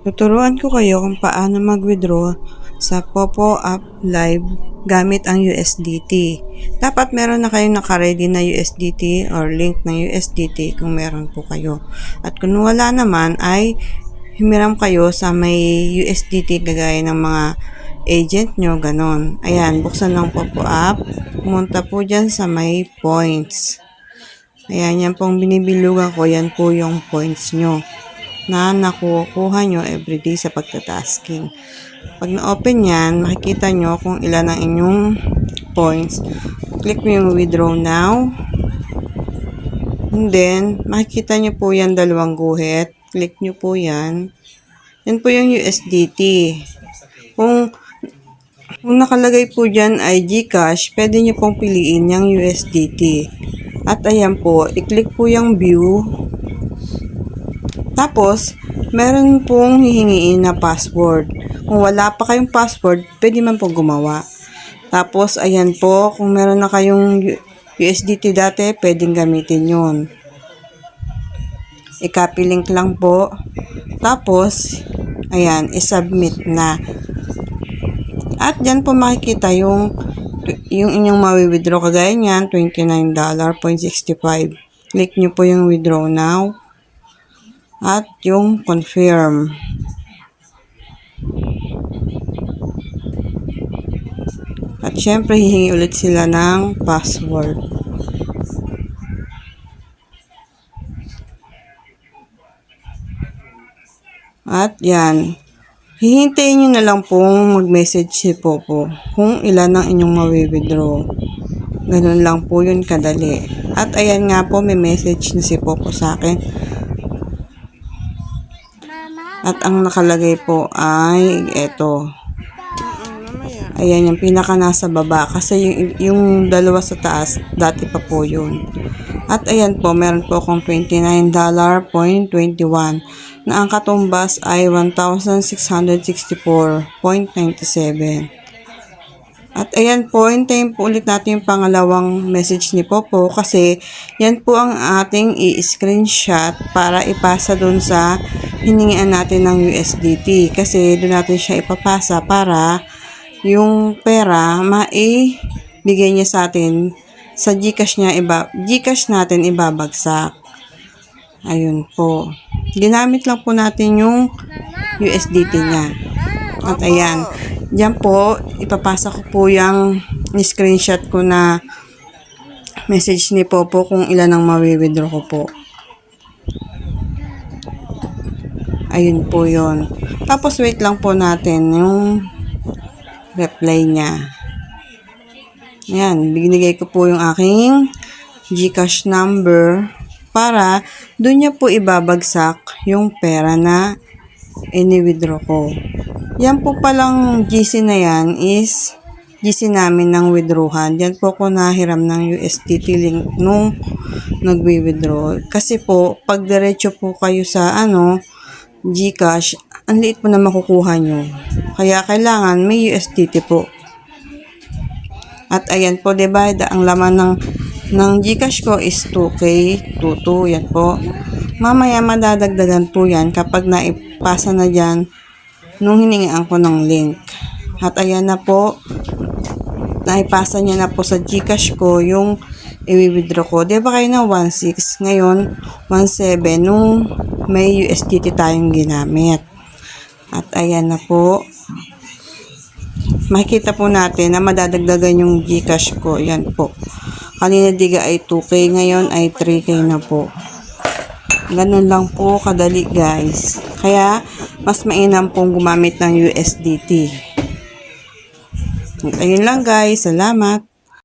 Tuturuan ko kayo kung paano mag-withdraw sa Popo App Live gamit ang USDT. Dapat meron na kayong naka-ready na USDT or link ng USDT kung meron po kayo. At kung wala naman ay humiram kayo sa may USDT kagaya ng mga agent nyo, ganon. Ayan, buksan ng Popo App. Pumunta po dyan sa may points. Ayan, yan pong binibilugan ko, yan po yung points nyo na nakukuha nyo everyday sa pagtatasking. Pag na-open yan, makikita nyo kung ilan ang inyong points. Click mo yung withdraw now. And then, makikita nyo po yan dalawang guhit. Click nyo po yan. Yan po yung USDT. Kung nakalagay po dyan ay GCash, pwede nyo pong piliin yung USDT. At ayan po, i-click po yung view. Tapos, meron pong hihingiin na password. Kung wala pa kayong password, pwede man po gumawa. Tapos, ayan po, kung meron na kayong USDT dati, pwedeng gamitin yun. I-copy link lang po. Tapos, ayan, i-submit na. At dyan po makikita yung inyong mawi-withdraw kagaya niyan, $29.65. Click nyo po yung withdraw now. At yung confirm. At syempre, hihingi ulit sila ng password. At yan. Hihintayin nyo na lang pong mag-message si Popo kung ilan ang inyong mawi-withdraw. Ganun lang po yun kadali. At ayan nga po, may message na si Popo sa akin. At ang nakalagay po ay eto. Ayan yung pinaka nasa baba. Kasi yung dalawa sa taas, dati pa po yun. At ayan po, meron po akong $29.21 na ang katumbas ay 1,664.97. At ayan po, hintayin po ulit natin yung pangalawang message ni Popo kasi yan po ang ating i-screenshot para ipasa dun sa hiningian natin ng USDT kasi doon natin siya ipapasa para yung pera maibigay niya sa atin sa GCash natin ibabagsak. Ayun po. Ginamit lang po natin yung USDT niya. At ayan. Diyan po, ipapasa ko po yung screenshot ko na message ni Popo kung ilan ang mawi-withdraw ko po. Ayun po yon. Tapos wait lang po natin yung reply niya. Ayan, binigay ko po yung aking GCash number para doon niya po ibabagsak yung pera na ini-withdraw ko. Yan po palang GC na yan is GC namin ng withdrawhan. Yan po ako nahiram ng USDT link nung nagwi-withdraw. Kasi po, pag diretso po kayo sa GCash, ang liit po na makukuha nyo. Kaya kailangan may USDT po. At ayan po, diba, ang laman ng GCash ko is 2K, 22, yan po. Mamaya madadagdagan po yan kapag naipasa na dyan nung hiningaan ko ng link. At ayan na po, naipasa niya na po sa GCash ko yung i-withdraw ko. Diba kayo na 1.6, ngayon 1.7 nung may USDT tayong ginamit. At ayan na po, makikita po natin na madadagdagan yung GCash ko. Yan po. Kanina diga ay 2K, ngayon ay 3K na po. Ganun lang po kadali guys. Kaya mas mainam pong gumamit ng USDT. Ayun lang guys. Salamat.